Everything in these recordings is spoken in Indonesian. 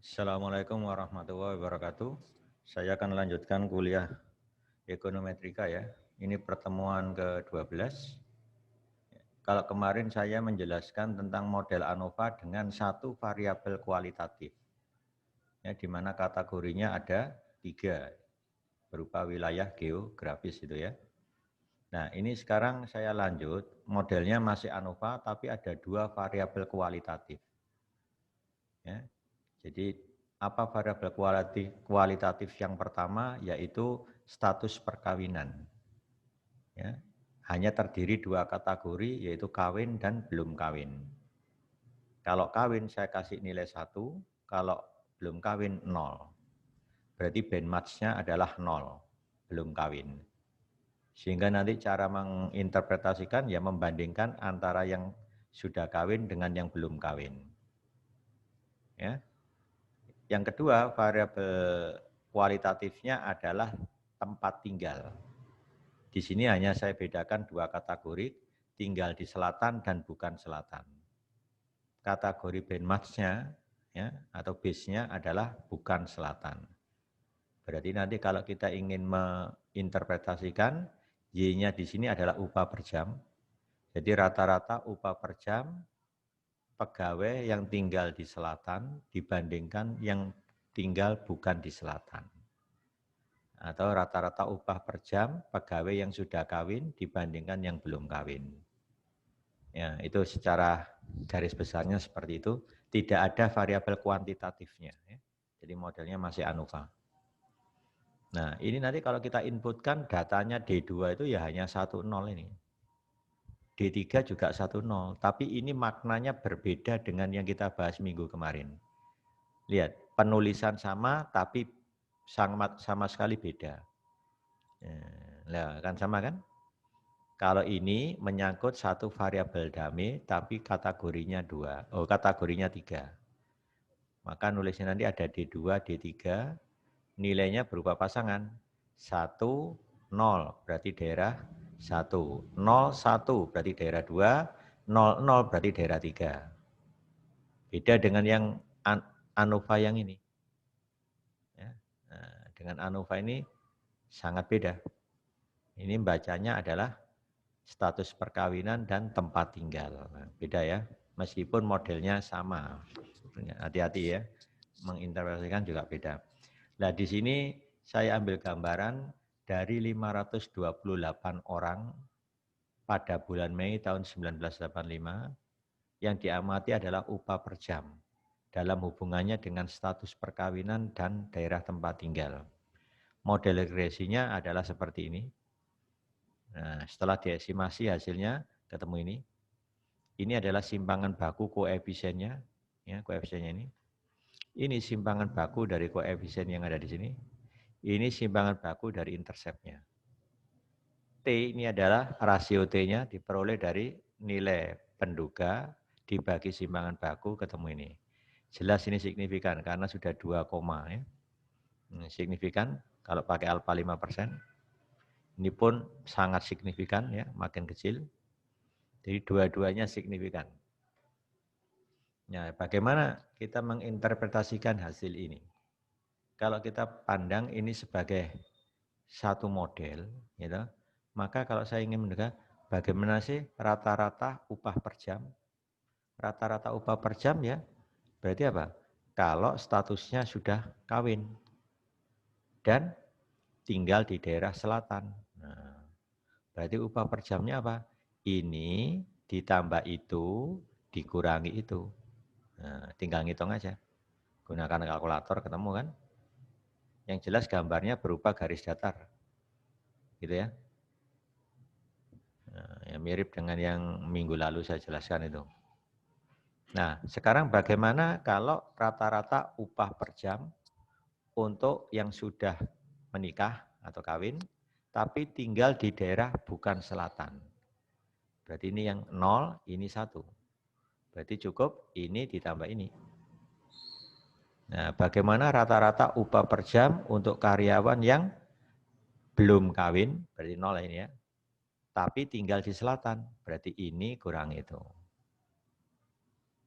Assalamualaikum warahmatullahi wabarakatuh. Saya akan lanjutkan kuliah ekonometrika ya. Ini pertemuan ke-12. Kalau kemarin saya menjelaskan tentang model ANOVA dengan satu variabel kualitatif. Ya, di mana kategorinya ada 3 berupa wilayah geografis itu ya. Nah, ini sekarang saya lanjut, modelnya masih ANOVA tapi ada 2 variabel kualitatif. Ya. Jadi apa variabel kualitatif yang pertama yaitu status perkawinan. Ya. Hanya terdiri 2 kategori yaitu kawin dan belum kawin. Kalau kawin saya kasih nilai 1, kalau belum kawin 0. Berarti band match-nya adalah 0, belum kawin. Sehingga nanti cara menginterpretasikan ya membandingkan antara yang sudah kawin dengan yang belum kawin. Ya. Yang kedua, variabel kualitatifnya adalah tempat tinggal. Di sini hanya saya bedakan 2 kategori, tinggal di selatan dan bukan selatan. Kategori bandmatch-nya ya, atau base-nya adalah bukan selatan. Berarti nanti kalau kita ingin menginterpretasikan, Y-nya di sini adalah upah per jam. Jadi rata-rata upah per jam pegawai yang tinggal di selatan dibandingkan yang tinggal bukan di selatan. Atau rata-rata upah per jam pegawai yang sudah kawin dibandingkan yang belum kawin. Ya, itu secara garis besarnya seperti itu. Tidak ada variabel kuantitatifnya. Ya. Jadi modelnya masih ANOVA. Nah, ini nanti kalau kita inputkan datanya D2 itu ya hanya 10 ini. D3 juga 10, tapi ini maknanya berbeda dengan yang kita bahas minggu kemarin. Lihat, penulisan sama tapi sama sekali beda. Nah, kan sama kan? Kalau ini menyangkut satu variabel dummy tapi kategorinya 2, kategorinya 3. Maka nulisnya nanti ada D2, D3, nilainya berupa pasangan. 1, 0 berarti daerah 1, 0, 1 berarti daerah 2, 0, 0 berarti daerah 3. Beda dengan yang ANOVA yang ini. Ya. Nah, dengan ANOVA ini sangat beda. Ini bacanya adalah status perkawinan dan tempat tinggal. Nah, beda ya, meskipun modelnya sama. Hati-hati ya, menginterpretasikan juga beda. Nah, di sini saya ambil gambaran dari 528 orang pada bulan Mei tahun 1985 yang diamati adalah upah per jam dalam hubungannya dengan status perkawinan dan daerah tempat tinggal. Model regresinya adalah seperti ini. Nah, setelah diestimasi hasilnya ketemu ini. Ini adalah simpangan baku koefisiennya, ya, koefisiennya ini. Ini simpangan baku dari koefisien yang ada di sini. Ini simpangan baku dari interceptnya. T ini adalah rasio T-nya diperoleh dari nilai penduga dibagi simpangan baku ketemu ini. Jelas ini signifikan karena sudah 2 koma ya. Signifikan kalau pakai alfa 5%. Ini pun sangat signifikan ya, makin kecil. Jadi dua-duanya signifikan. Nah, bagaimana kita menginterpretasikan hasil ini? Kalau kita pandang ini sebagai satu model, gitu, maka kalau saya ingin mendengar bagaimana sih rata-rata upah per jam? Rata-rata upah per jam ya, berarti apa? Kalau statusnya sudah kawin dan tinggal di daerah selatan. Nah, berarti upah per jamnya apa? Ini ditambah itu, dikurangi itu. Nah, tinggal ngitung aja. Gunakan kalkulator ketemu kan? Yang jelas gambarnya berupa garis datar. Gitu ya. Nah, yang mirip dengan yang minggu lalu saya jelaskan itu. Nah, sekarang bagaimana kalau rata-rata upah per jam untuk yang sudah menikah atau kawin, tapi tinggal di daerah bukan selatan. Berarti ini yang 0, ini 1. Berarti cukup ini ditambah ini. Nah, bagaimana rata-rata upah per jam untuk karyawan yang belum kawin, berarti 0 ini ya, tapi tinggal di selatan, berarti ini kurang itu.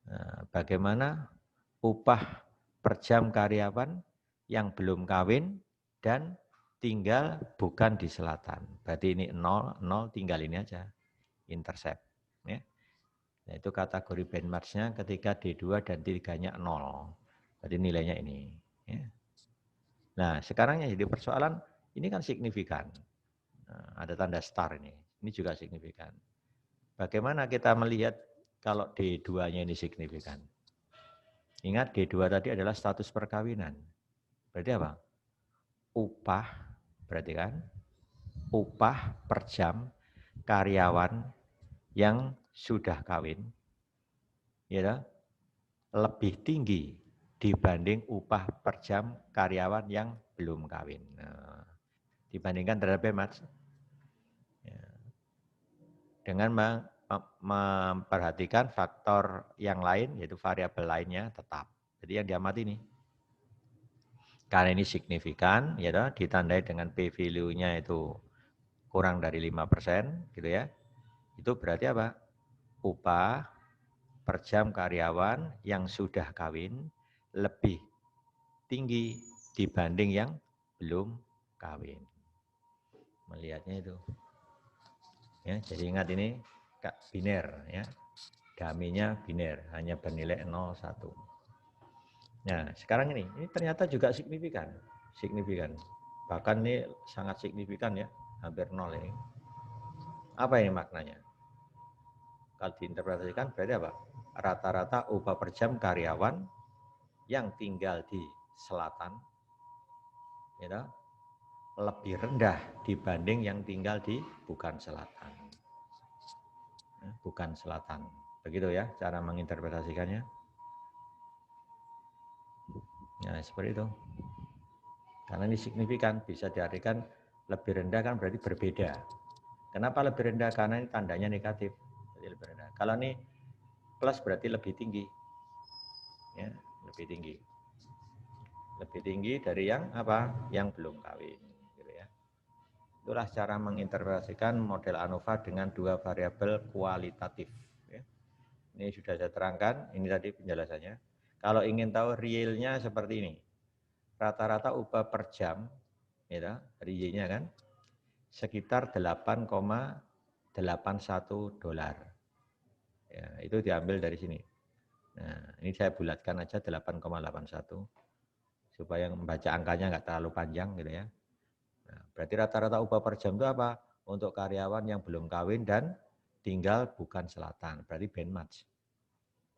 Nah, bagaimana upah per jam karyawan yang belum kawin dan tinggal bukan di selatan. Berarti ini 0, 0 tinggal ini aja, intercept. Ya. Nah, itu kategori benchmark-nya ketika D2 dan D3-nya 0. Berarti nilainya ini. Ya. Nah, sekarang yang jadi persoalan, ini kan signifikan. Nah, ada tanda star ini juga signifikan. Bagaimana kita melihat kalau D2-nya ini signifikan? Ingat D2 tadi adalah status perkawinan. Berarti apa? Upah, berarti kan? Upah per jam karyawan yang sudah kawin, ya, lebih tinggi dibanding upah per jam karyawan yang belum kawin. Nah, dibandingkan terhadap benchmark, ya, dengan memperhatikan faktor yang lain, yaitu variabel lainnya tetap. Jadi yang diamati ini, karena ini signifikan, ya, ditandai dengan P value-nya itu kurang dari 5%, gitu ya. Itu berarti apa? Upah per jam karyawan yang sudah kawin lebih tinggi dibanding yang belum kawin. Melihatnya itu. Ya, jadi ingat ini biner, ya. Daminya biner, hanya bernilai 0, 1. Nah, sekarang ini ternyata juga signifikan. Signifikan. Bahkan ini sangat signifikan, ya, hampir 0 ini. Apa ini maknanya? Kalau diinterpretasikan berarti apa? Rata-rata upah per jam karyawan yang tinggal di selatan, ya, lebih rendah dibanding yang tinggal di bukan selatan. Bukan selatan. Begitu ya cara menginterpretasikannya. Nah, seperti itu. Karena ini signifikan, bisa diartikan lebih rendah kan berarti berbeda. Kenapa lebih rendah? Karena ini tandanya negatif. Jadi lebih rendah. Kalau ini plus berarti lebih tinggi. Ya, lebih tinggi. Lebih tinggi dari yang apa? Yang belum kawin. Gitu ya. Itulah cara menginterpretasikan model ANOVA dengan dua variabel kualitatif. Ya. Ini sudah saya terangkan, ini tadi penjelasannya. Kalau ingin tahu realnya seperti ini. Rata-rata upah per jam, ya, realnya kan, sekitar 8,81 dolar. Ya, itu diambil dari sini. Nah, ini saya bulatkan aja 8,81 supaya membaca angkanya nggak terlalu panjang gitu ya. Nah, berarti rata-rata upah per jam itu apa? Untuk karyawan yang belum kawin dan tinggal bukan selatan, berarti benchmark.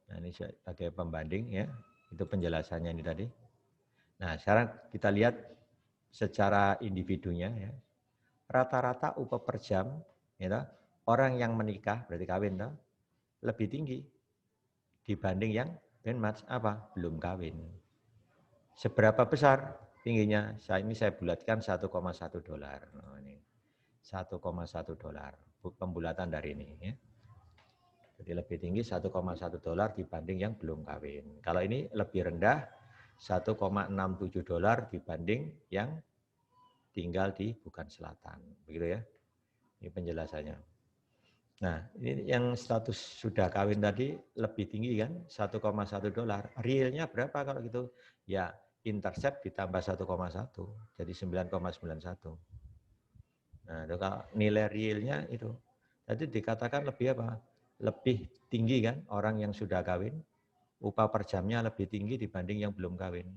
Nah, ini sebagai pembanding ya, itu penjelasannya ini tadi. Nah, sekarang kita lihat secara individunya ya. Rata-rata upah per jam, ya, orang yang menikah berarti kawin, toh, lebih tinggi dibanding yang benchmark apa? Belum kawin. Seberapa besar tingginya? Ini saya bulatkan 1,1 dolar. Nah, ini 1,1 dolar. Pembulatan dari ini ya. Jadi lebih tinggi 1,1 dolar dibanding yang belum kawin. Kalau ini lebih rendah 1,67 dolar dibanding yang tinggal di bukan selatan. Begitu ya. Ini penjelasannya. Nah, ini yang status sudah kawin tadi lebih tinggi kan, 1,1 dolar. Realnya berapa kalau gitu? Ya, intercept ditambah 1,1, jadi 9,91. Nah, itu kalau nilai realnya itu. Jadi dikatakan lebih apa? Lebih tinggi kan orang yang sudah kawin, upah per jamnya lebih tinggi dibanding yang belum kawin.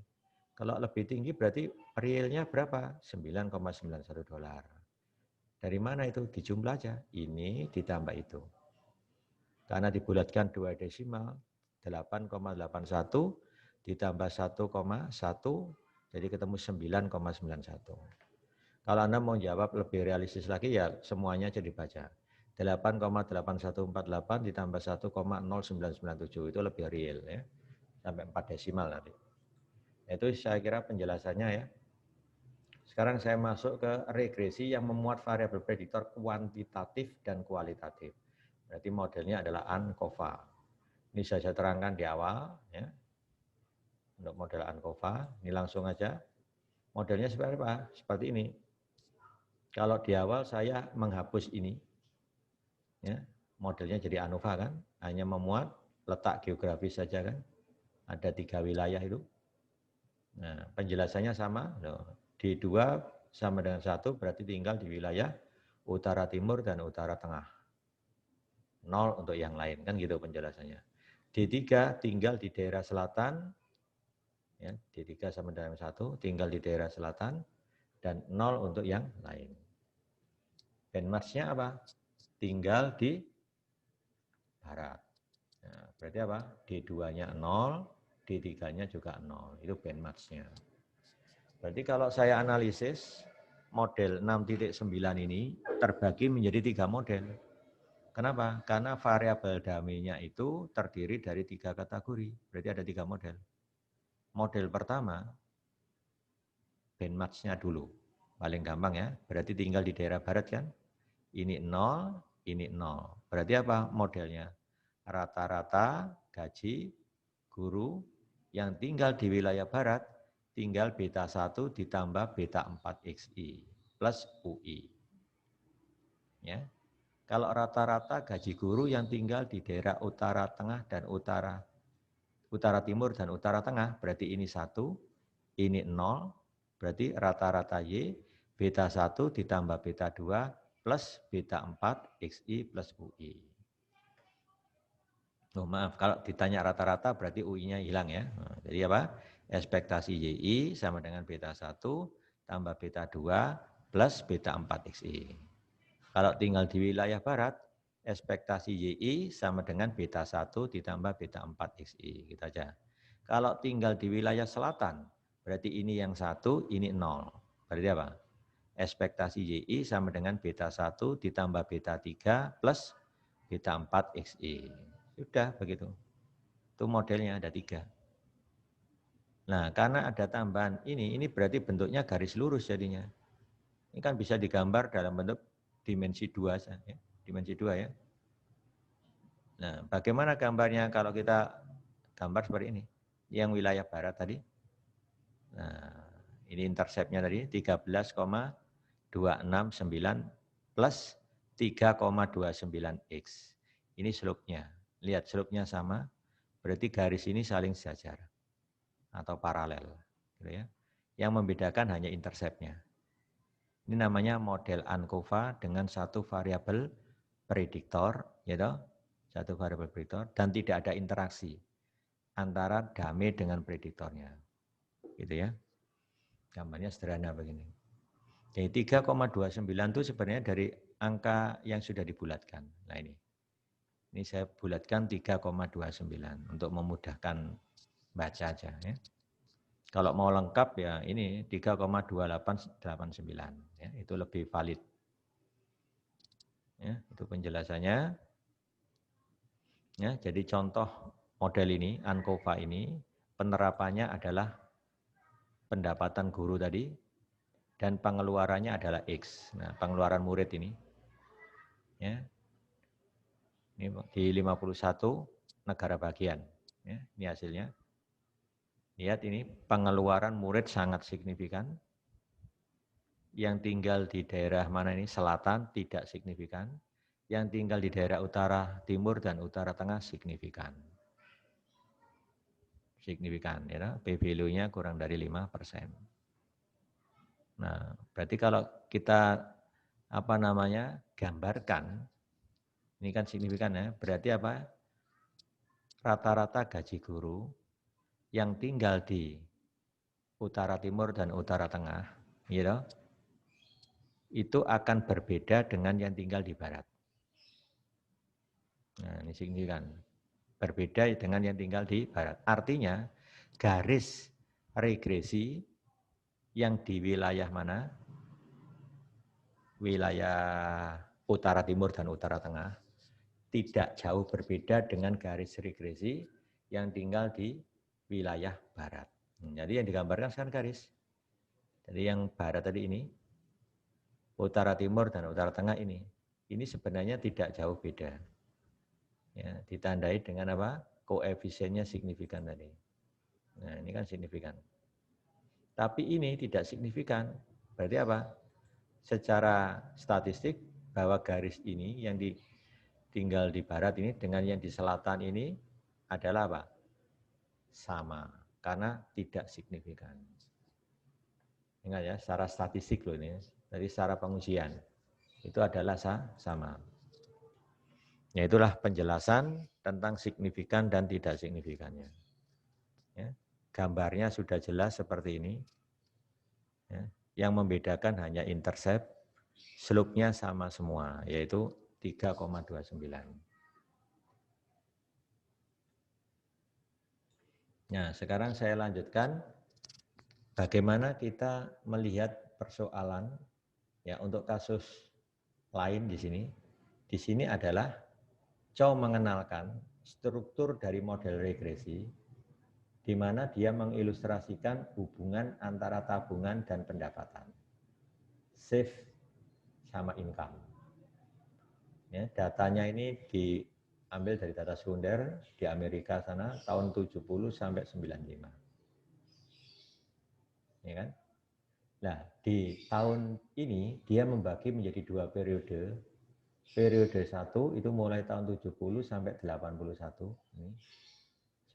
Kalau lebih tinggi berarti realnya berapa? 9,91 dolar. Dari mana itu? Dijumlah aja. Ini ditambah itu. Karena dibulatkan 2 desimal, 8,81 ditambah 1,1, jadi ketemu 9,91. Kalau Anda mau jawab lebih realistis lagi, ya semuanya aja dibaca. 8,8148 ditambah 1,0997, itu lebih real ya. Sampai 4 desimal nanti. Itu saya kira penjelasannya ya. Sekarang saya masuk ke regresi yang memuat variabel prediktor kuantitatif dan kualitatif. Berarti modelnya adalah ANCOVA. Ini saya terangkan di awal ya. Untuk model ANCOVA, ini langsung aja. Modelnya seperti apa? Seperti ini. Kalau di awal saya menghapus ini, ya, modelnya jadi ANOVA kan, hanya memuat letak geografis saja kan. Ada 3 wilayah itu. Nah, penjelasannya sama. D2 sama dengan 1 berarti tinggal di wilayah utara timur dan utara tengah. 0 untuk yang lain, kan gitu penjelasannya. D3 tinggal di daerah selatan, ya, D3 sama dengan 1 tinggal di daerah selatan, dan 0 untuk yang lain. Bandmatch-nya apa? Tinggal di barat. Nah, berarti apa? D2-nya 0, D3-nya juga 0. Itu bandmatch-nya. Berarti kalau saya analisis, model 6.9 ini terbagi menjadi 3 model. Kenapa? Karena variabel dummy-nya itu terdiri dari 3 kategori. Berarti ada 3 model. Model pertama, bandmatch-nya dulu. Paling gampang ya, berarti tinggal di daerah barat kan. Ini 0, ini 0. Berarti apa modelnya? Rata-rata gaji guru yang tinggal di wilayah barat tinggal beta 1 ditambah beta 4 XI plus UI. Ya. Kalau rata-rata gaji guru yang tinggal di daerah utara tengah dan utara timur dan utara tengah, berarti ini 1, ini 0, berarti rata-rata Y, beta 1 ditambah beta 2 plus beta 4 XI plus UI. Oh, maaf, kalau ditanya rata-rata berarti UI-nya hilang ya. Nah, jadi apa? Ekspektasi YI sama dengan beta 1 tambah beta 2 plus beta 4 XI. Kalau tinggal di wilayah barat, ekspektasi YI sama dengan beta 1 ditambah beta 4 XI. Gitu aja. Kalau tinggal di wilayah selatan, berarti ini yang 1, ini 0. Berarti apa? Ekspektasi YI sama dengan beta 1 ditambah beta 3 plus beta 4 XI. Sudah begitu. Itu modelnya ada 3. Nah, karena ada tambahan ini berarti bentuknya garis lurus jadinya. Ini kan bisa digambar dalam bentuk dimensi 2 saja, ya. Dimensi 2 ya. Nah, bagaimana gambarnya kalau kita gambar seperti ini? Yang wilayah barat tadi. Nah, ini interceptnya tadi 13,269 plus 3,29X. Ini slope-nya. Lihat slope-nya sama, berarti garis ini saling sejajar atau paralel. Gitu ya. Yang membedakan hanya interceptnya. Ini namanya model ANCOVA dengan satu variabel prediktor, gitu, satu variabel prediktor, dan tidak ada interaksi antara dummy dengan prediktornya. Gitu ya. Gambarnya sederhana begini. Jadi 3,29 itu sebenarnya dari angka yang sudah dibulatkan. Nah ini saya bulatkan 3,29 untuk memudahkan baca aja ya. Kalau mau lengkap ya ini 3,2889 ya, itu lebih valid. Ya, itu penjelasannya. Ya, jadi contoh model ini, ANCOVA ini penerapannya adalah pendapatan guru tadi dan pengeluarannya adalah X. Nah, pengeluaran murid ini ya. Ini di 51 negara bagian. Ya, ini hasilnya. Lihat ini pengeluaran murid sangat signifikan. Yang tinggal di daerah mana ini selatan tidak signifikan. Yang tinggal di daerah utara timur dan utara tengah signifikan. Signifikan, ya, P-value-nya kurang dari 5%. Nah, berarti kalau kita gambarkan, ini kan signifikan ya, berarti apa? Rata-rata gaji guru yang tinggal di utara timur dan utara tengah, gitu, itu akan berbeda dengan yang tinggal di barat. Nah, ini signifikan. Berbeda dengan yang tinggal di barat. Artinya, garis regresi yang di wilayah mana? Wilayah utara timur dan utara tengah tidak jauh berbeda dengan garis regresi yang tinggal di wilayah barat. Jadi yang digambarkan sekarang garis. Jadi yang barat tadi ini, utara timur dan utara tengah ini sebenarnya tidak jauh beda. Ya, ditandai dengan apa? Koefisiennya signifikan tadi. Nah, ini kan signifikan. Tapi ini tidak signifikan. Berarti apa? Secara statistik bahwa garis ini yang tinggal di barat ini dengan yang di selatan ini adalah apa? Sama. karena tidak signifikan. Ingat ya, secara statistik loh ini, dari secara pengujian itu adalah sama. Ya itulah penjelasan tentang signifikan dan tidak signifikannya. Ya, gambarnya sudah jelas seperti ini. Ya, yang membedakan hanya intercept, slope-nya sama semua, yaitu 3,29. Nah, sekarang saya lanjutkan bagaimana kita melihat persoalan ya untuk kasus lain di sini. Di sini adalah Chow mengenalkan struktur dari model regresi di mana dia mengilustrasikan hubungan antara tabungan dan pendapatan. Save sama income. Ya, datanya ini diambil dari data sekunder di Amerika sana tahun 70 sampai 95. Ya kan? Nah, di tahun ini dia membagi menjadi 2 periode. Periode 1 itu mulai tahun 70 sampai 81, ini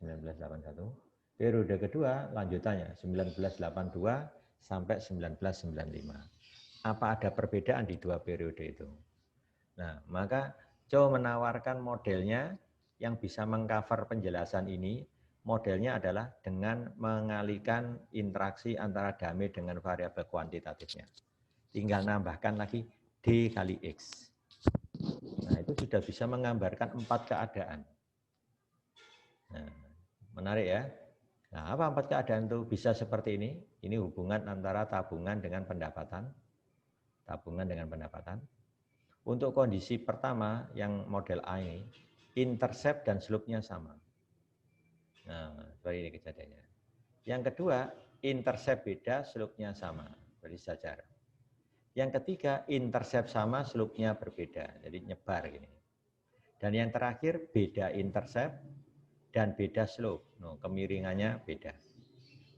1981. Periode kedua lanjutannya 1982 sampai 1995. Apa ada perbedaan di 2 periode itu? Nah, maka Chow menawarkan modelnya yang bisa mengcover penjelasan ini. Modelnya adalah dengan mengalihkan interaksi antara dame dengan variabel kuantitatifnya. Tinggal nambahkan lagi D kali X. Nah, itu sudah bisa menggambarkan 4 keadaan. Nah, menarik ya. Nah, apa 4 keadaan itu bisa seperti ini? Ini hubungan antara tabungan dengan pendapatan. Tabungan dengan pendapatan. Untuk kondisi pertama yang model A ini, intercept dan slope-nya sama. Nah, seperti ini kejadiannya. Yang kedua, intercept beda, slope-nya sama. Berarti sejajar. Yang ketiga, intercept sama, slope-nya berbeda. Jadi nyebar gini. Dan yang terakhir, beda intercept dan beda slope. No, kemiringannya beda.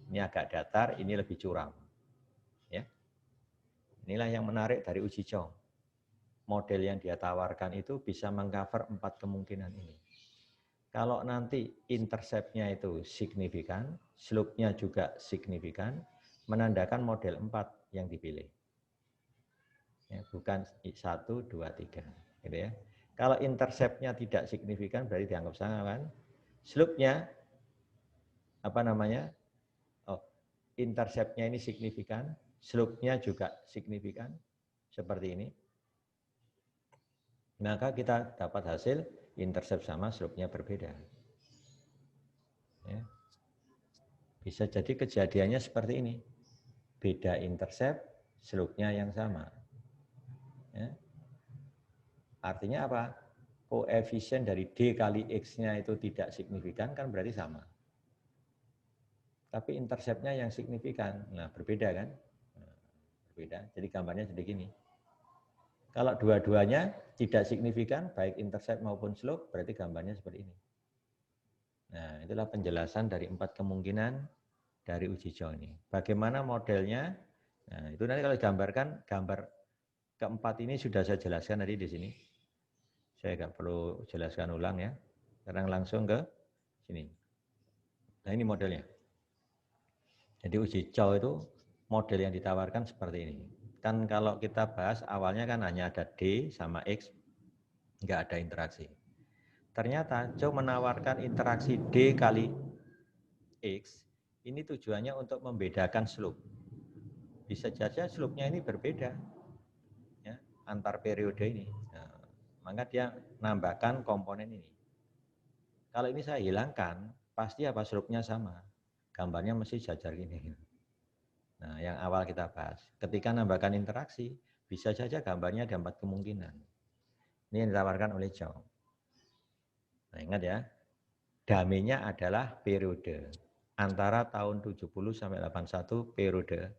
Ini agak datar, ini lebih curam. Ya. Inilah yang menarik dari uji Chow. Model yang dia tawarkan itu bisa mengcover 4 kemungkinan ini. Kalau nanti intercept-nya itu signifikan, slope-nya juga signifikan, menandakan model 4 yang dipilih. Ya, bukan 1, 2, 3. Gitu ya. Kalau intercept-nya tidak signifikan berarti dianggap sama kan. Slope-nya intercept-nya ini signifikan, slope-nya juga signifikan, seperti ini. Maka kita dapat hasil intercept sama, slope-nya berbeda. Ya. Bisa jadi kejadiannya seperti ini. Beda intercept, slope-nya yang sama. Ya. Artinya apa? Koefisien dari D kali X-nya itu tidak signifikan, kan berarti sama. Tapi intercept-nya yang signifikan. Nah, berbeda kan? Nah, berbeda. Jadi gambarnya jadi gini. Kalau dua-duanya tidak signifikan, baik intercept maupun slope, berarti gambarnya seperti ini. Nah, itulah penjelasan dari 4 kemungkinan dari uji Chow ini. Bagaimana modelnya? Nah, itu nanti kalau digambarkan, gambar keempat ini sudah saya jelaskan tadi di sini. Saya nggak perlu jelaskan ulang ya. Sekarang langsung ke sini. Nah, ini modelnya. Jadi uji Chow itu model yang ditawarkan seperti ini. Kan kalau kita bahas awalnya kan hanya ada D sama X, nggak ada interaksi. Ternyata Chow menawarkan interaksi D kali X, ini tujuannya untuk membedakan slope. Bisa saja slope-nya ini berbeda ya, antar periode ini. Nah, maka dia nambahkan komponen ini. Kalau ini saya hilangkan, pasti apa slope-nya sama. Gambarnya mesti jajar gini. Nah, yang awal kita bahas. Ketika nambahkan interaksi, bisa saja gambarnya ada 4 kemungkinan. Ini yang ditawarkan oleh Chow. Nah, ingat ya, damainya adalah periode. Antara tahun 70 sampai 81 periode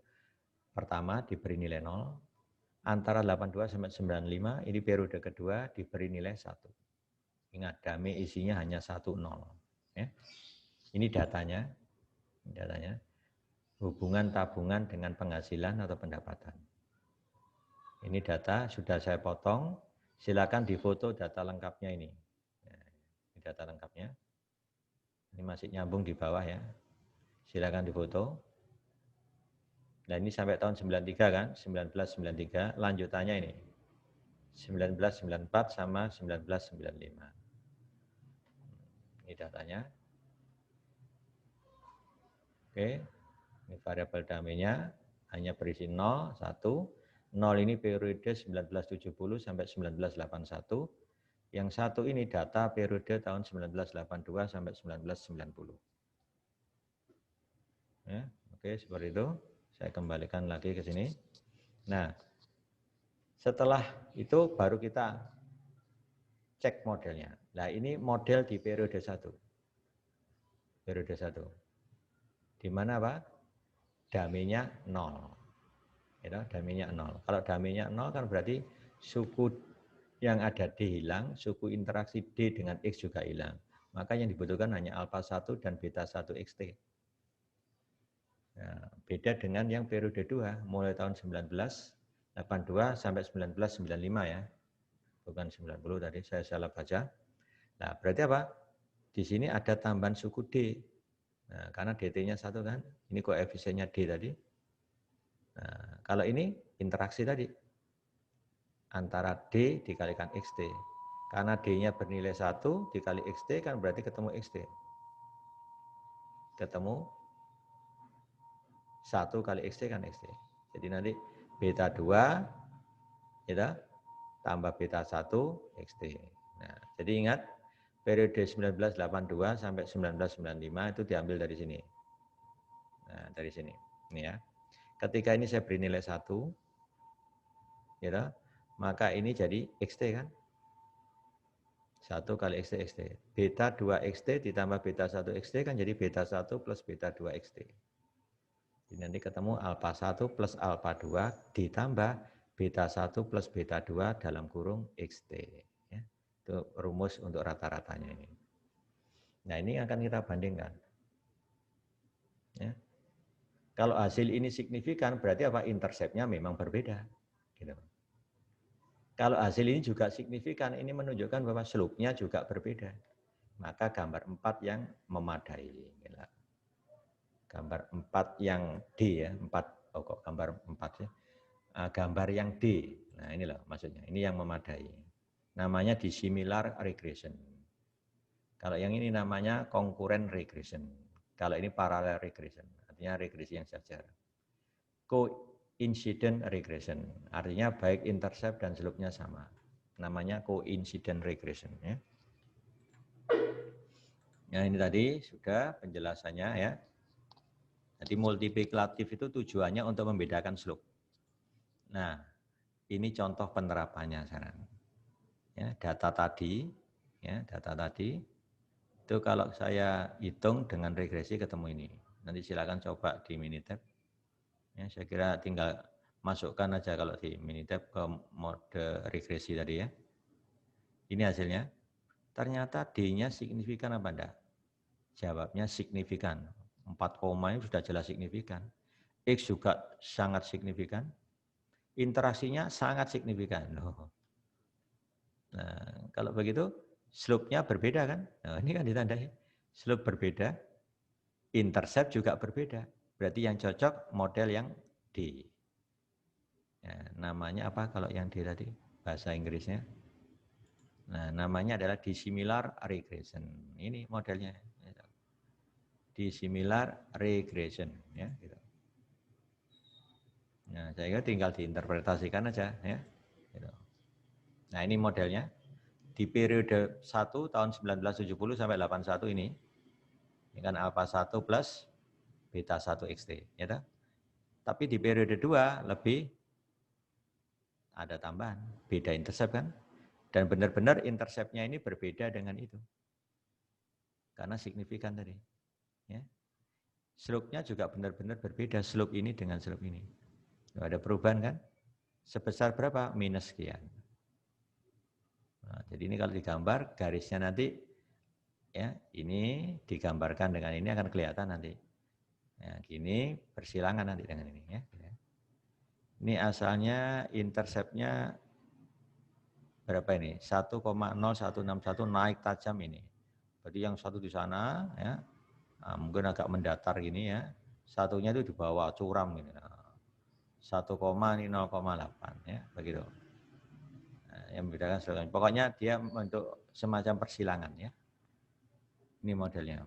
pertama diberi nilai 0. Antara 82 sampai 95 ini periode kedua diberi nilai 1. Ingat, damai isinya hanya 1, 0. Ya. Ini datanya. Datanya. Hubungan tabungan dengan penghasilan atau pendapatan. Ini data sudah saya potong, silakan difoto data lengkapnya ini. Nah, ini data lengkapnya. Ini masih nyambung di bawah ya. Silakan difoto. Nah ini sampai tahun 93 kan, 1993, lanjutannya ini. 1994 sama 1995. Ini datanya. Oke, ini variabel dummy-nya hanya berisi 0, 1. 0 ini periode 1970 sampai 1981. Yang satu ini data periode tahun 1982 sampai 1990. Ya, oke, seperti itu. Saya kembalikan lagi ke sini. Nah, setelah itu baru kita cek modelnya. Nah, ini model di periode 1. Periode 1. Di mana Pak? Dummy-nya 0. Ya, dummy-nya 0. Kalau dummy-nya 0 kan berarti suku yang ada D hilang, suku interaksi D dengan X juga hilang. Maka yang dibutuhkan hanya alpha 1 dan beta 1 XT. Nah, beda dengan yang periode 2, mulai tahun 1982 sampai 1995 ya. Bukan 90 tadi, saya salah baca. Nah, berarti apa? Di sini ada tambahan suku D. Nah, karena DT-nya 1 kan, ini koefisiennya D tadi. Nah, kalau ini interaksi tadi, antara D dikalikan XT. Karena D-nya bernilai 1 dikali XT kan berarti ketemu XT. Ketemu 1 kali XT kan XT. Jadi nanti beta 2 ya, tambah beta 1 XT. Nah, jadi ingat periode 1982 sampai 1995 itu diambil dari sini. Nah, dari sini. Ini ya. Ketika ini saya beri nilai 1 ya, maka ini jadi XT kan. 1 kali XT, XT. Beta 2 XT ditambah beta 1 XT kan jadi beta 1 plus beta 2 XT. Jadi nanti ketemu alpha 1 plus alpha 2 ditambah beta 1 plus beta 2 dalam kurung XT. Ya. Itu rumus untuk rata-ratanya ini. Nah ini akan kita bandingkan. Ya. Kalau hasil ini signifikan berarti apa? Interceptnya memang berbeda. Gitu. Kalau hasil ini juga signifikan, ini menunjukkan bahwa slope-nya juga berbeda. Maka gambar 4 yang memadai. Gambar 4 yang D ya, 4, oh kok gambar 4 ya. Gambar yang D, nah ini loh maksudnya, ini yang memadai. Namanya dissimilar regression. Kalau yang ini namanya concurrent regression. Kalau ini parallel regression, artinya regresi yang sejajar. Coincident regression, artinya baik intercept dan slope-nya sama. Namanya coincident regression. Ya. Nah ini tadi sudah penjelasannya ya. Jadi multiplikatif itu tujuannya untuk membedakan slope. Nah ini contoh penerapannya sekarang. Ya, data tadi itu kalau saya hitung dengan regresi ketemu ini. Nanti silakan coba di Minitab. Ya, saya kira tinggal masukkan aja kalau di Minitab ke mode regresi tadi ya. Ini hasilnya. Ternyata D-nya signifikan apa enggak? Jawabnya signifikan. 4 koma itu sudah jelas signifikan. X juga sangat signifikan. Interaksinya sangat signifikan. Loh. Nah, kalau begitu slope-nya berbeda kan? Nah, ini kan ditandai. Slope berbeda, intercept juga berbeda. Berarti yang cocok model yang D. Ya, namanya apa kalau yang D tadi? Bahasa Inggrisnya. Nah, namanya adalah dissimilar regression. Ini modelnya. Dissimilar regression. Ya, gitu. Nah, saya kira tinggal diinterpretasikan aja. Ya, gitu. Nah, ini modelnya. Di periode 1 tahun 1970 sampai 81 ini kan alpha 1 plus beta 1 XT. Ya, tapi di periode 2 lebih ada tambahan. Beda intercept kan. Dan benar-benar interceptnya ini berbeda dengan itu. Karena signifikan tadi. Ya. Slope-nya juga benar-benar berbeda. Slope ini dengan slope ini. Ada perubahan kan? Sebesar berapa? Minus sekian. Nah, jadi ini kalau digambar, garisnya nanti, ya ini digambarkan dengan ini akan kelihatan nanti. Ya, gini bersilangan nanti dengan ini. Ya. Ini asalnya interceptnya berapa ini? 1,0161 naik tajam ini. Berarti yang satu di sana, ya, mungkin agak mendatar gini ya. Satunya itu di bawah curam gitu. 1, ini 0,8 ya, begitu. Nah, yang membedakan slogan. Pokoknya dia bentuk semacam persilangan ya. Ini modelnya.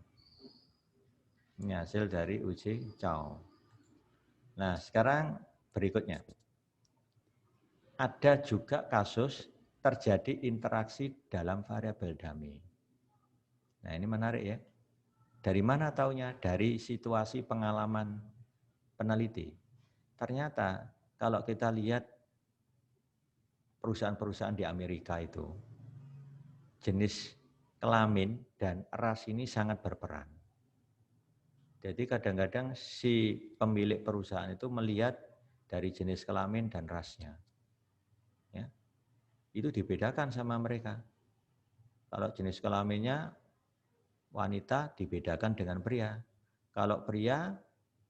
Ini hasil dari uji Chow. Nah, sekarang berikutnya. Ada juga kasus terjadi interaksi dalam variabel dummy. Nah, ini menarik ya. Dari mana taunya? Dari situasi pengalaman peneliti. Ternyata kalau kita lihat perusahaan-perusahaan di Amerika itu, jenis kelamin dan ras ini sangat berperan. Jadi kadang-kadang si pemilik perusahaan itu melihat dari jenis kelamin dan rasnya. Ya, itu dibedakan sama mereka. Kalau jenis kelaminnya wanita dibedakan dengan pria. Kalau pria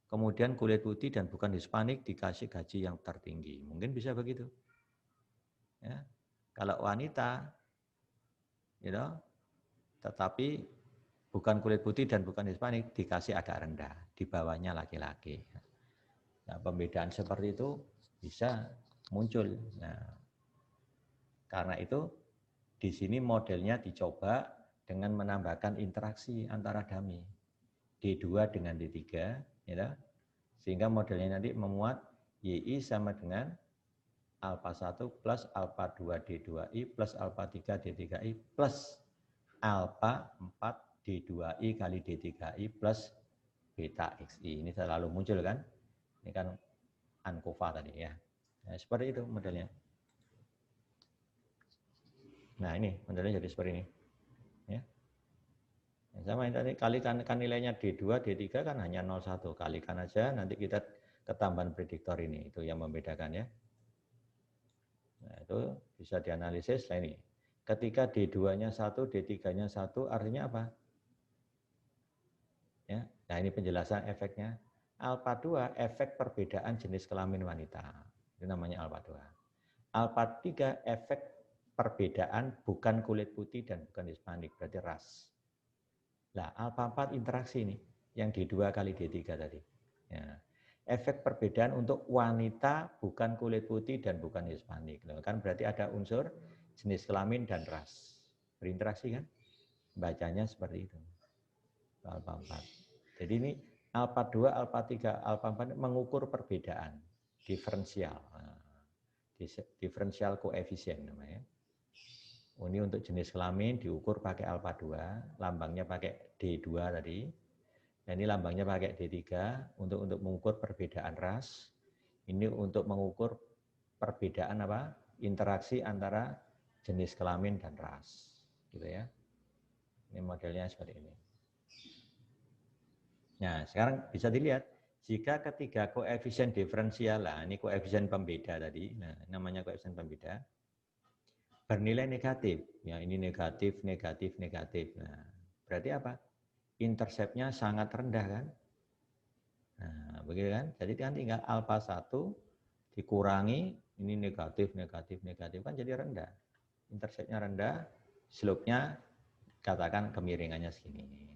kemudian kulit putih dan bukan Hispanik dikasih gaji yang tertinggi. Mungkin bisa begitu. Ya. Kalau wanita, tetapi bukan kulit putih dan bukan Hispanik dikasih agak rendah, di bawahnya laki-laki. Nah, pembedaan seperti itu bisa muncul. Nah, karena itu di sini modelnya dicoba dengan menambahkan interaksi antara dummy D2 dengan D3, sehingga modelnya nanti memuat YI sama dengan alpha 1 plus alpha 2 D2I plus alpha 3 D3I plus alpha 4 D2I kali D3I plus beta XI. Ini selalu muncul kan? Ini kan ANCOVA tadi ya. Nah, seperti itu modelnya. Nah, ini modelnya jadi seperti ini. Ya. Sama ini tadi kalikan kan nilainya D2, D3 kan hanya 0,1. Kalikan aja nanti kita ketambahan prediktor ini. Itu yang membedakan ya. Nah, itu bisa dianalisis. Nah, ini. Ketika D2-nya 1, D3-nya 1, artinya apa? Ya. Nah, ini penjelasan efeknya. Alpha 2 efek perbedaan jenis kelamin wanita. Itu namanya alpha 2. Alpha 3 efek perbedaan bukan kulit putih dan bukan Hispanik, berarti ras. Nah, alpha 4 interaksi ini yang D2 kali D3 tadi. Ya. Efek perbedaan untuk wanita bukan kulit putih dan bukan Hispanik. Kan berarti ada unsur jenis kelamin dan ras. Berinteraksi kan? Bacanya seperti itu. Alpha 4. Jadi ini alpha 2, alpha 3, alpha 4 mengukur perbedaan diferensial. Diferensial koefisien namanya. Ini untuk jenis kelamin diukur pakai alpha 2, lambangnya pakai D2 tadi. Nah, ini lambangnya pakai D3 untuk mengukur perbedaan ras. Ini untuk mengukur perbedaan apa? Interaksi antara jenis kelamin dan ras. Gitu ya. Ini modelnya seperti ini. Nah, sekarang bisa dilihat jika ketiga koefisien diferensial, lah ini koefisien pembeda tadi, nah namanya koefisien pembeda, bernilai negatif, ya ini negatif, negatif, negatif. Nah, berarti apa? Interceptnya sangat rendah kan? Nah, begitu kan? Jadi kan tinggal alpha 1 dikurangi, ini negatif, negatif, negatif kan jadi rendah. Interceptnya rendah, slope-nya katakan kemiringannya segini.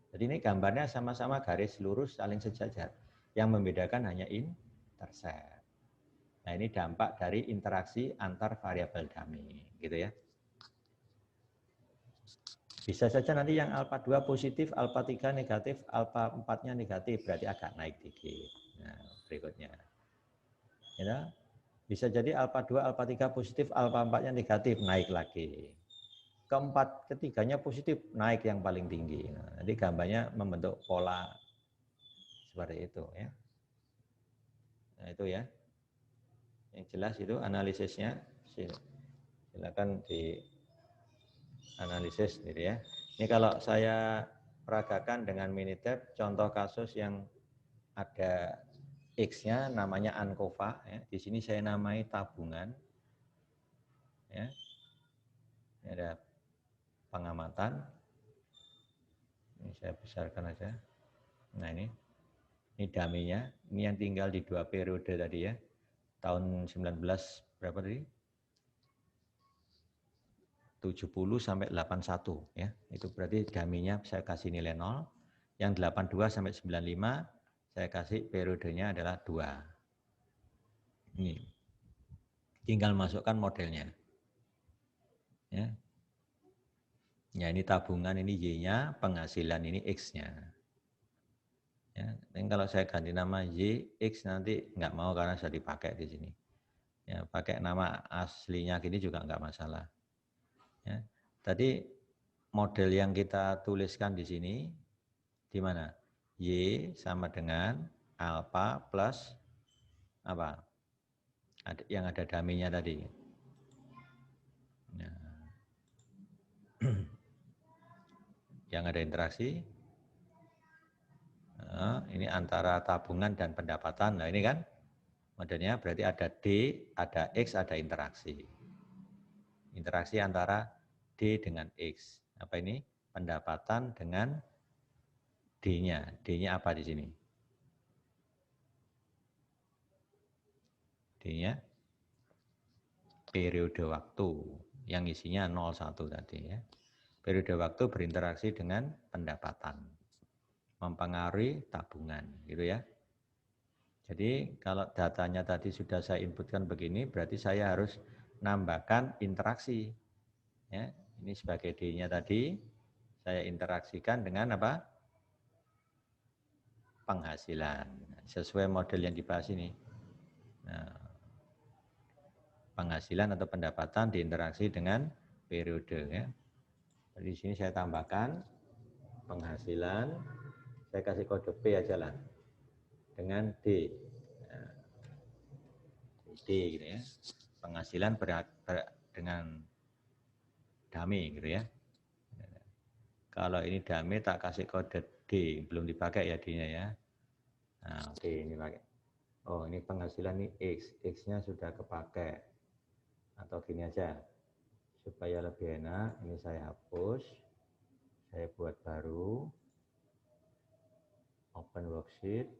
Jadi ini gambarnya sama-sama garis lurus saling sejajar. Yang membedakan hanya intercept. Nah, ini dampak dari interaksi antar variabel dummy, gitu ya. Bisa saja nanti yang alpha 2 positif, alpha 3 negatif, alpha 4-nya negatif, berarti agak naik dikit. Nah, berikutnya. Ya, bisa jadi alpha 2, alpha 3 positif, alpha 4-nya negatif, naik lagi. Keempat, ketiganya positif, naik yang paling tinggi. Nah, nanti gambarnya membentuk pola seperti itu ya. Nah, itu ya. Yang jelas itu analisisnya. Silakan di analisis gitu ya. Ini kalau saya peragakan dengan Minitab, contoh kasus yang ada X-nya namanya ANCOVA ya. Di sini saya namai tabungan. Ya. Ini ada pengamatan. Ini saya besarkan aja. Nah, ini dummy-nya. Ini yang tinggal di 2 periode tadi ya. Tahun 19 berapa tadi? 70 sampai 81 ya. Itu berarti dummy-nya saya kasih nilai 0. Yang 82 sampai 95 saya kasih periodenya adalah 2. Ini. Tinggal masukkan modelnya. Ya. Ya, ini tabungan, ini Y-nya, penghasilan ini X-nya. Ya, dan kalau saya ganti nama Y, X nanti nggak mau karena sudah dipakai di sini. Ya, pakai nama aslinya gini juga nggak masalah. Ya. Tadi model yang kita tuliskan di sini, di mana? Y sama dengan alfa plus apa? Yang ada daminya tadi. Nah, yang ada interaksi, ini antara tabungan dan pendapatan. Nah ini kan modelnya berarti ada D, ada X, ada interaksi. Interaksi antara D dengan X. Apa ini? Pendapatan dengan D-nya. D-nya apa di sini? D-nya periode waktu yang isinya 01 tadi ya. Periode waktu berinteraksi dengan pendapatan. Mempengaruhi tabungan, gitu ya. Jadi kalau datanya tadi sudah saya inputkan begini, berarti saya harus nambahkan interaksi. Ya, ini sebagai D-nya tadi, saya interaksikan dengan apa? Penghasilan. Sesuai model yang dibahas ini. Nah, penghasilan atau pendapatan diinteraksi dengan periode. Ya. Jadi di sini saya tambahkan penghasilan, saya kasih kode P aja lah, dengan D. Nah, D gitu ya. Penghasilan dengan dummy gitu ya. Kalau ini dummy tak kasih kode D, belum dipakai ya D-nya ya. Nah, oke ini pakai. Oh, ini penghasilan ini X, X-nya sudah kepakai. Atau gini aja. Supaya lebih enak, ini saya hapus. Saya buat baru. Open worksheet.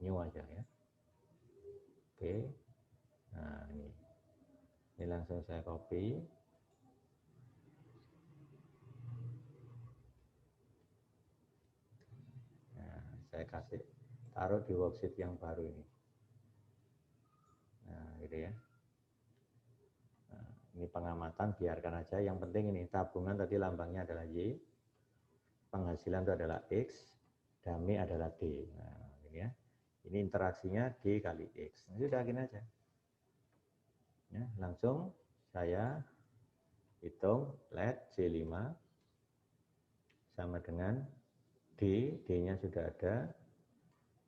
New aja ya. Oke. Nah, ini. Ini langsung saya copy. Nah, saya kasih taruh di worksheet yang baru ini. Nah, gitu ya. Nah, ini pengamatan biarkan aja. Yang penting ini tabungan tadi lambangnya adalah Y, penghasilan itu adalah X, dummy adalah D. Nah, ini ya. Ini interaksinya D kali X. Nah, sudah gini aja. Ya, langsung saya hitung let J5 sama dengan D, D-nya sudah ada,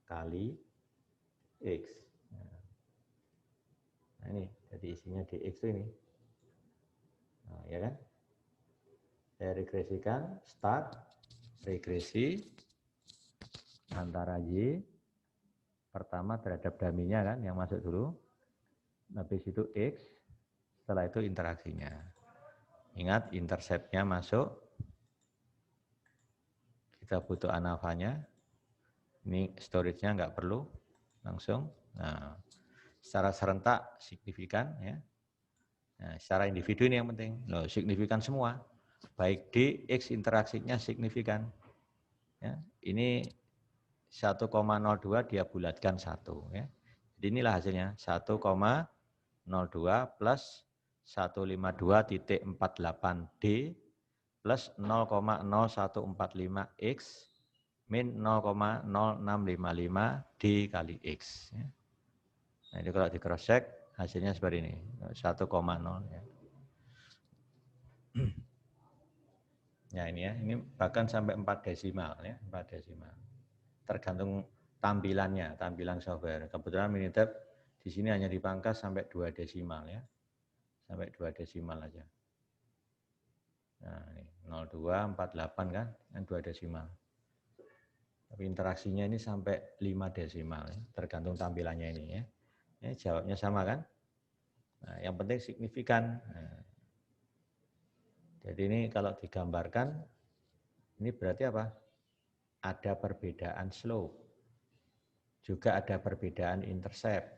kali X. Nah ini, jadi isinya DX ini. Nah, ya kan? Saya regresikan, start, regresi antara Y, pertama terhadap daminya kan, yang masuk dulu. Habis itu X, setelah itu interaksinya. Ingat, intercept-nya masuk. Kita butuh ANAVA-nya. Ini storage-nya nggak perlu, langsung. Nah, secara serentak signifikan ya. Nah, secara individu ini yang penting. Loh, signifikan semua. Baik D, X interaksinya signifikan. Ya, ini 1,02 dia bulatkan 1 ya. Jadi inilah hasilnya 1,02 plus 152.48D plus 0,0145X min 0,0655 D kali X. Ya. Nah, ini kalau di cross check hasilnya seperti ini, 1,0 ya. Ya ini ya, ini bahkan sampai 4 desimal ya, 4 desimal. Tergantung tampilannya, tampilan software. Kebetulan Minitab di sini hanya dipangkas sampai 2 desimal ya. Sampai 2 desimal aja. Nah, ini 0248 kan, yang 2 desimal. Tapi interaksinya ini sampai 5 desimal ya, tergantung tampilannya ini ya. Ya, jawabnya sama kan? Nah, yang penting signifikan. Nah, jadi ini kalau digambarkan, ini berarti apa? Ada perbedaan slope. Juga ada perbedaan intercept.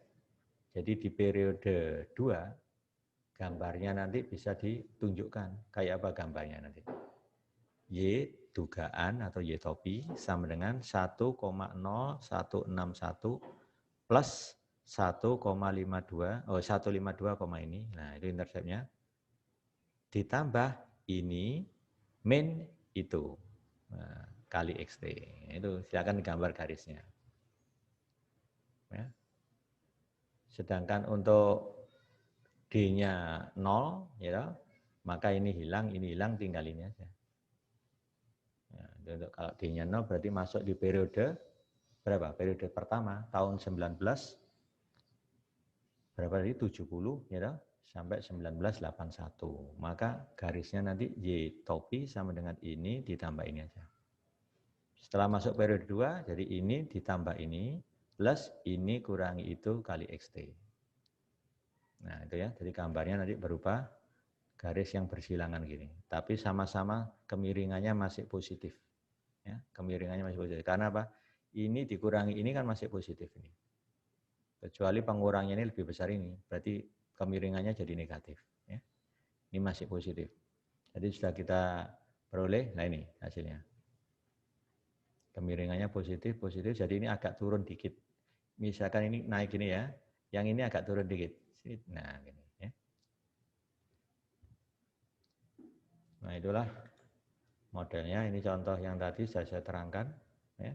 Jadi di periode 2, gambarnya nanti bisa ditunjukkan. Kayak apa gambarnya nanti? Y dugaan atau Y topi sama dengan 1,0161 plus 1,52, 152, ini. Nah, itu interceptnya. Ditambah ini min itu. Nah, kali XT. Itu silakan digambar garisnya. Ya. Sedangkan untuk D-nya 0, ya, maka ini hilang, tinggal ini aja. Ya, untuk kalau D-nya 0 berarti masuk di periode berapa? Periode pertama, tahun 19, berapa tadi? 70, ya, sampai 1981. Maka garisnya nanti Y topi sama dengan ini ditambah ini aja. Setelah masuk periode 2, jadi ini ditambah ini, plus ini kurangi itu kali XT. Nah itu ya, jadi gambarnya nanti berupa garis yang bersilangan gini. Tapi sama-sama kemiringannya masih positif. Ya, kemiringannya masih positif. Karena apa? Ini dikurangi ini kan masih positif ini. Kecuali pengurangnya ini lebih besar ini, berarti kemiringannya jadi negatif. Ya. Ini masih positif. Jadi sudah kita peroleh, nah ini hasilnya. Kemiringannya positif, jadi ini agak turun dikit. Misalkan ini naik gini ya, yang ini agak turun dikit. Nah, gini ya. Nah, itulah modelnya. Ini contoh yang tadi saya terangkan ya.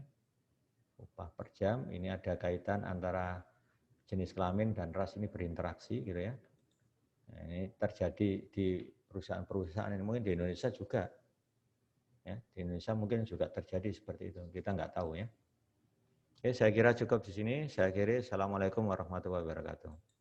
Upah per jam, ini ada kaitan antara jenis kelamin dan ras ini berinteraksi gitu ya. Nah, ini terjadi di perusahaan-perusahaan ini, mungkin di Indonesia juga. Ya, di Indonesia mungkin juga terjadi seperti itu. Kita nggak tahu ya. Oke, saya kira cukup di sini. Saya kira Assalamualaikum warahmatullahi wabarakatuh.